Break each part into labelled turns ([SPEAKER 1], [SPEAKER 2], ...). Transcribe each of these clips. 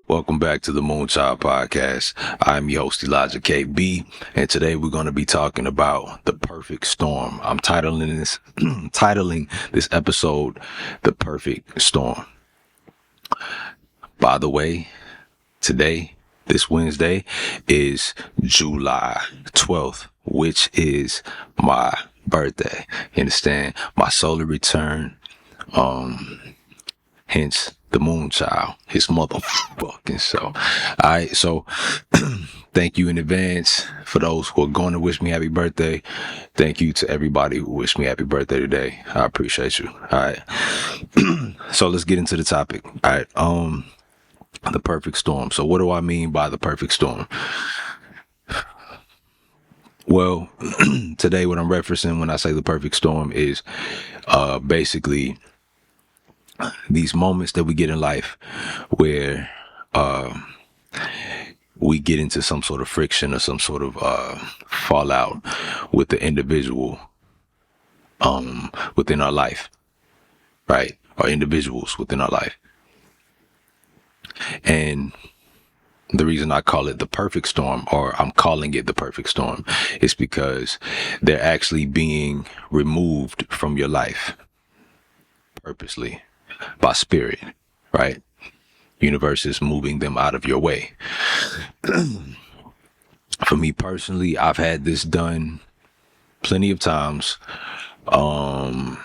[SPEAKER 1] Welcome back to the Moonchild Podcast. I'm your host, Elijah KB, and today we're going to be talking about the perfect storm. I'm titling this episode The Perfect Storm. By the way, today, this Wednesday, is July 12th, which is my birthday. You understand? My solar return. Hence the Moonchild, his motherfucking self. All right, so thank you in advance for those who are going to wish me happy birthday. Thank you to everybody who wished me happy birthday today. I appreciate you. All right, so let's get into the topic. All right, the perfect storm. So what do I mean by the perfect storm? Well, today what I'm referencing when I say the perfect storm is basically these moments that we get in life where we get into some sort of friction or some sort of fallout with the individual within our life, right? Or individuals within our life. And the reason I call it the perfect storm, or I'm calling it the perfect storm, is because they're actually being removed from your life purposely by spirit, right? Universe is moving them out of your way. For me personally, I've had this done plenty of times, and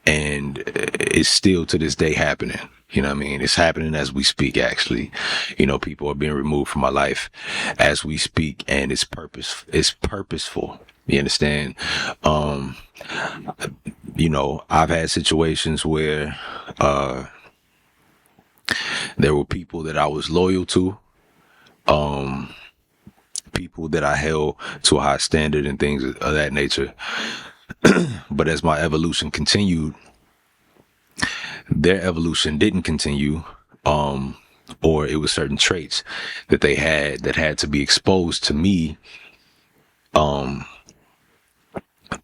[SPEAKER 1] it's still to this day happening. You know what I mean? It's happening as we speak, actually. You know, people are being removed from my life as we speak, and it's purposeful. You understand? You know, I've had situations where there were people that I was loyal to, people that I held to a high standard and things of that nature. But as my evolution continued, their evolution didn't continue, or it was certain traits that they had that had to be exposed to me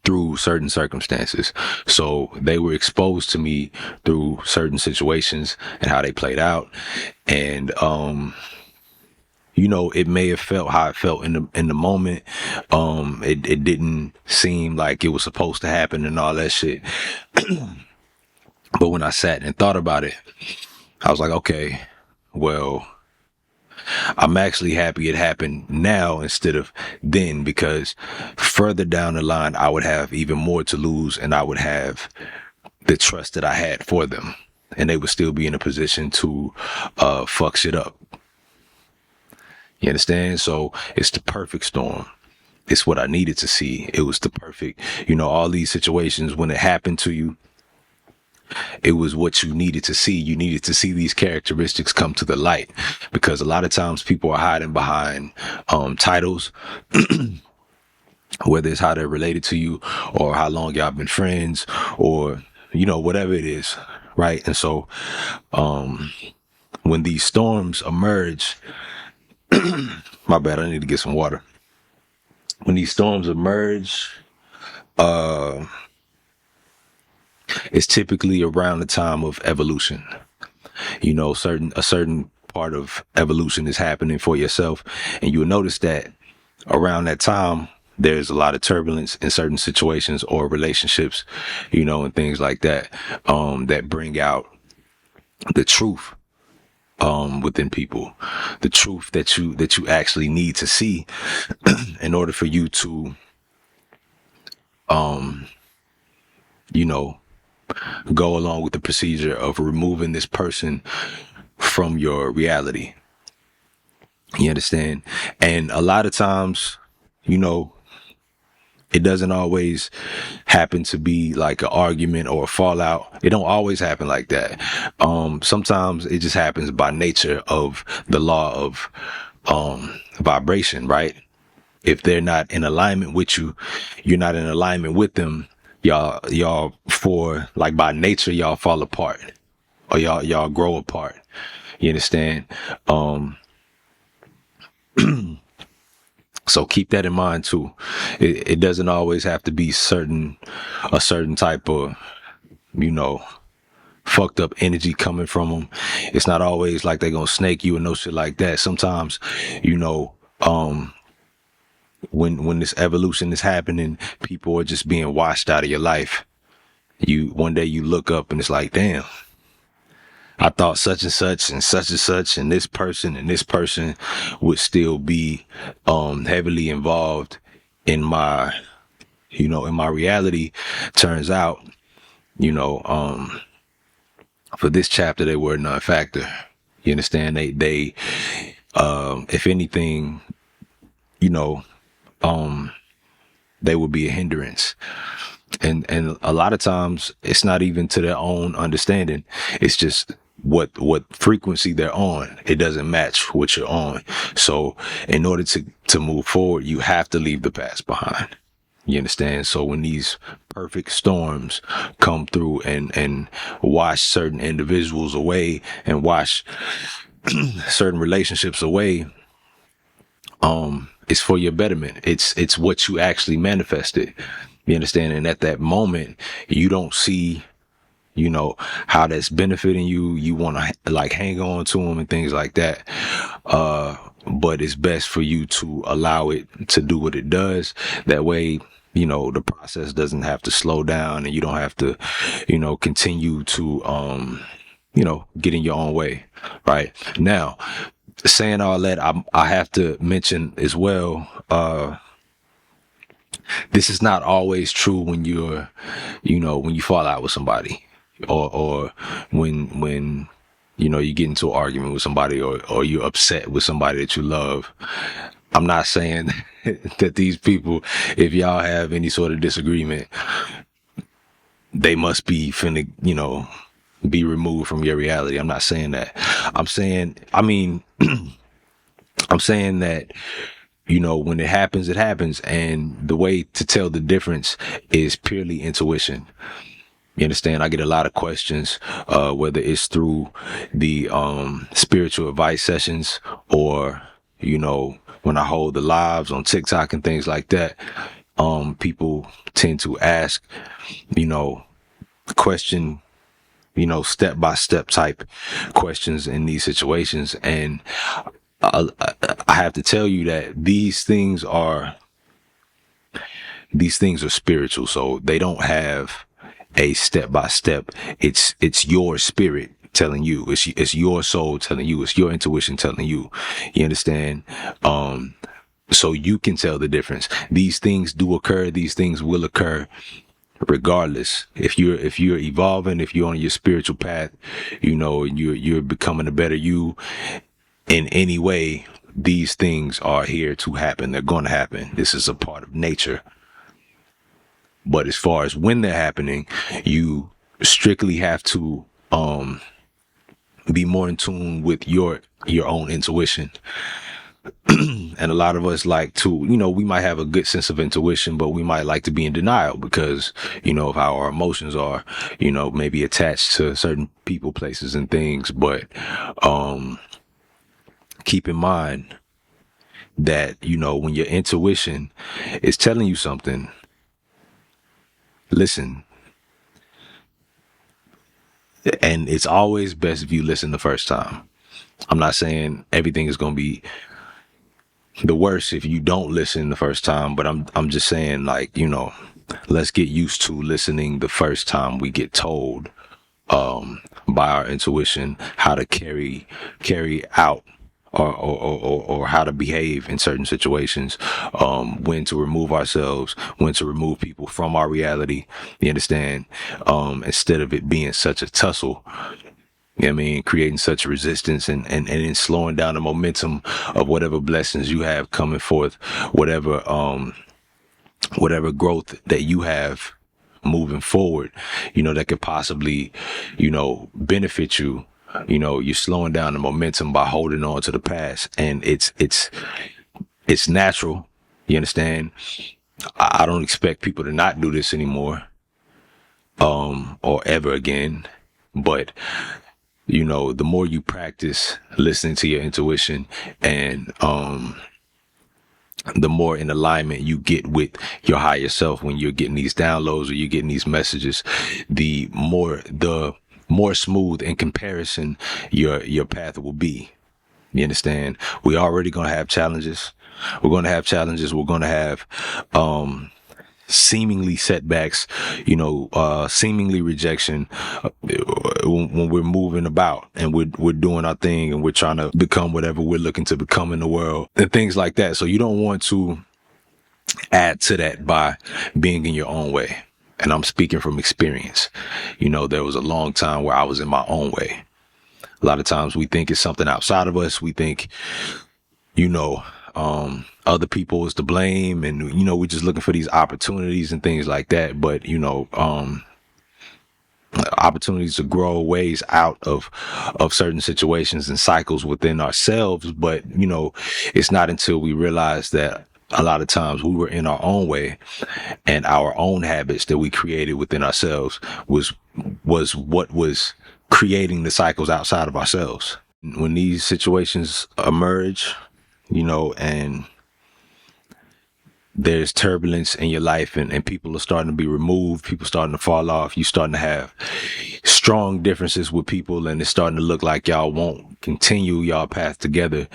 [SPEAKER 1] through certain circumstances. So they were exposed to me through certain situations and how they played out. And you know, it may have felt how it felt in the moment. It didn't seem like it was supposed to happen and all that shit. But when I sat and thought about it, I was like, okay, well, I'm actually happy it happened now instead of then, because further down the line, I would have even more to lose, and I would have the trust that I had for them, and they would still be in a position to fuck shit up. You understand? So it's the perfect storm. It's what I needed to see. It was the perfect, you know, all these situations when it happened to you, it was what you needed to see. You needed to see these characteristics come to the light, because a lot of times people are hiding behind titles, whether it's how they're related to you or how long y'all been friends, or, you know, whatever it is, right? And so when these storms emerge, my bad, I need to get some water. When these storms emerge, it's typically around the time of evolution. You know, a certain part of evolution is happening for yourself, and you'll notice that around that time there's a lot of turbulence in certain situations or relationships, you know, and things like that, that bring out the truth within people, the truth that you actually need to see in order for you to you know, go along with the procedure of removing this person from your reality. You understand? And a lot of times, you know, it doesn't always happen to be like an argument or a fallout. It don't always happen like that. Sometimes it just happens by nature of the law of vibration, right? If they're not in alignment with you, you're not in alignment with them. Y'all for like by nature, y'all fall apart, or y'all grow apart. You understand? So keep that in mind too. It doesn't always have to be a certain type of, you know, fucked up energy coming from them. It's not always like they're gonna snake you and no shit like that. Sometimes, you know, when this evolution is happening, people are just being washed out of your life. You one day you look up and it's like, damn, I thought such and such and such and such and this person would still be heavily involved in my, in my reality. Turns out, you know, for this chapter they were a non-factor. You understand? They if anything, you know, they would be a hindrance. And a lot of times it's not even to their own understanding. It's just what frequency they're on. It doesn't match what you're on. So in order to move forward, you have to leave the past behind. You understand? So when these perfect storms come through and wash certain individuals away and wash certain relationships away, it's for your betterment. It's what you actually manifested. You understand? And at that moment, you don't see, how that's benefiting you. You want to like hang on to them and things like that. But it's best for you to allow it to do what it does. That way, the process doesn't have to slow down and you don't have to, continue to, get in your own way. Right now, saying all that, I have to mention as well, this is not always true when you're, when you fall out with somebody or when, you get into an argument with somebody or you're upset with somebody that you love. I'm not saying that these people, if y'all have any sort of disagreement, they must be finna, be removed from your reality. I'm not saying that. I'm saying that, when it happens, it happens. And the way to tell the difference is purely intuition. You understand? I get a lot of questions, whether it's through the spiritual advice sessions or, when I hold the lives on TikTok and things like that. People tend to ask, question, step by step type questions in these situations. And I have to tell you that these things are spiritual. So they don't have a step by step. It's your spirit telling you. It's your soul telling you. It's your intuition telling you. You understand? So you can tell the difference. These things do occur. These things will occur regardless. If you're evolving, if you're on your spiritual path, and you're becoming a better you in any way, these things are here to happen. They're going to happen. This is a part of nature. But as far as when they're happening, you strictly have to be more in tune with your own intuition. And a lot of us like to, we might have a good sense of intuition, but we might like to be in denial because, of how our emotions are, maybe attached to certain people, places, and things. But keep in mind that, when your intuition is telling you something, listen. And it's always best if you listen the first time. I'm not saying everything is going to be the worst if you don't listen the first time, but I'm just saying, like, let's get used to listening the first time we get told by our intuition how to carry out or how to behave in certain situations, when to remove ourselves, when to remove people from our reality. You understand? Instead of it being such a tussle. You know what I mean? Creating such resistance and then slowing down the momentum of whatever blessings you have coming forth, whatever growth that you have moving forward, that could possibly, benefit you. You're slowing down the momentum by holding on to the past, and it's natural. You understand? I don't expect people to not do this anymore, or ever again, but the more you practice listening to your intuition and the more in alignment you get with your higher self when you're getting these downloads or you're getting these messages, the more the more smooth in comparison your path will be. You understand? We already gonna have challenges. We're gonna have challenges. We're gonna have seemingly setbacks, seemingly rejection when we're moving about and we're doing our thing and we're trying to become whatever we're looking to become in the world and things like that. So you don't want to add to that by being in your own way. And I'm speaking from experience. There was a long time where I was in my own way. A lot of times we think it's something outside of us. We think, other people is to blame, and we're just looking for these opportunities and things like that. But opportunities to grow ways out of certain situations and cycles within ourselves. But it's not until we realize that a lot of times we were in our own way, and our own habits that we created within ourselves was what was creating the cycles outside of ourselves. When these situations emerge, and there's turbulence in your life and people are starting to be removed, people starting to fall off, you starting to have strong differences with people, and it's starting to look like y'all won't continue y'all path together.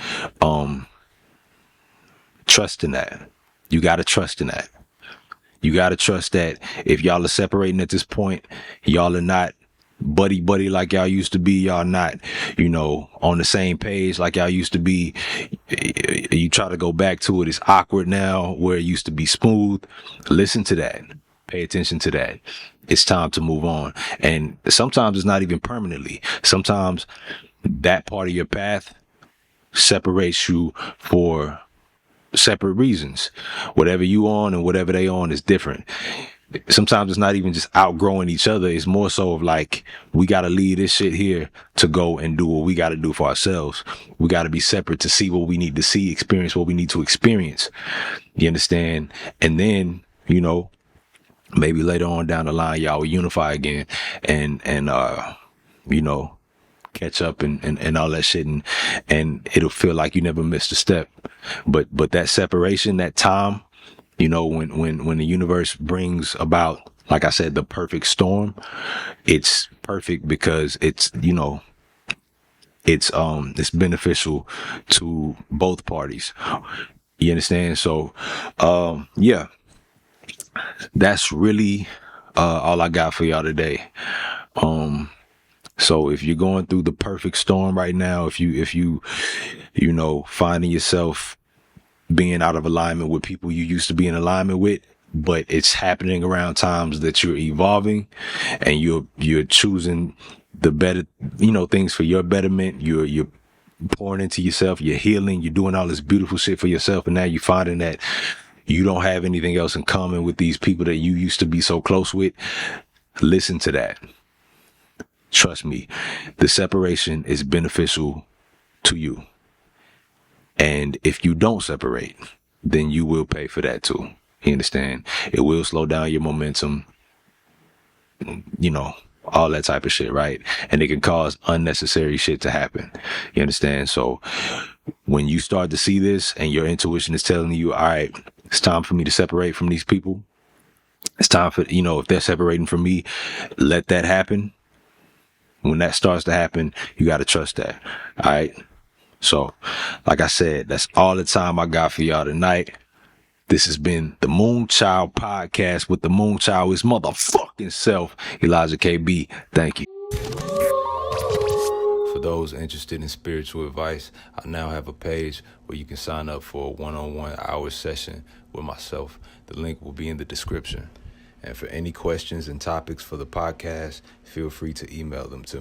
[SPEAKER 1] Trust in that. You got to trust in that. You got to trust that if y'all are separating at this point, y'all are not buddy like y'all used to be. Y'all not, on the same page like y'all used to be. You try to go back to it. It's awkward now where it used to be smooth. Listen to that. Pay attention to that. It's time to move on. And sometimes it's not even permanently. Sometimes that part of your path separates you for separate reasons. Whatever you on and whatever they on is different. Sometimes it's not even just outgrowing each other. It's more so of like, we got to leave this shit here to go and do what we got to do for ourselves. We got to be separate to see what we need to see, experience what we need to experience. You understand? And then, maybe later on down the line, y'all will unify again and catch up and all that shit. And it'll feel like you never missed a step. But that separation, that time, when the universe brings about, like I said, the perfect storm, it's perfect because it's beneficial to both parties. You understand? So, yeah, that's really all I got for y'all today. So if you're going through the perfect storm right now, if you finding yourself being out of alignment with people you used to be in alignment with, but it's happening around times that you're evolving and you're choosing the better, things for your betterment. You're pouring into yourself, you're healing, you're doing all this beautiful shit for yourself. And now you're finding that you don't have anything else in common with these people that you used to be so close with. Listen to that. Trust me, the separation is beneficial to you. And if you don't separate, then you will pay for that too. You understand? It will slow down your momentum, all that type of shit, right? And it can cause unnecessary shit to happen. You understand? So when you start to see this and your intuition is telling you, all right, it's time for me to separate from these people. It's time for, if they're separating from me, let that happen. When that starts to happen, you got to trust that. All right. So, like I said, that's all the time I got for y'all tonight. This has been the Moonchild Podcast with the Moonchild, his motherfucking self, Elijah KB. Thank you. For those interested in spiritual advice, I now have a page where you can sign up for a one-on-one hour session with myself. The link will be in the description. And for any questions and topics for the podcast, feel free to email them to me.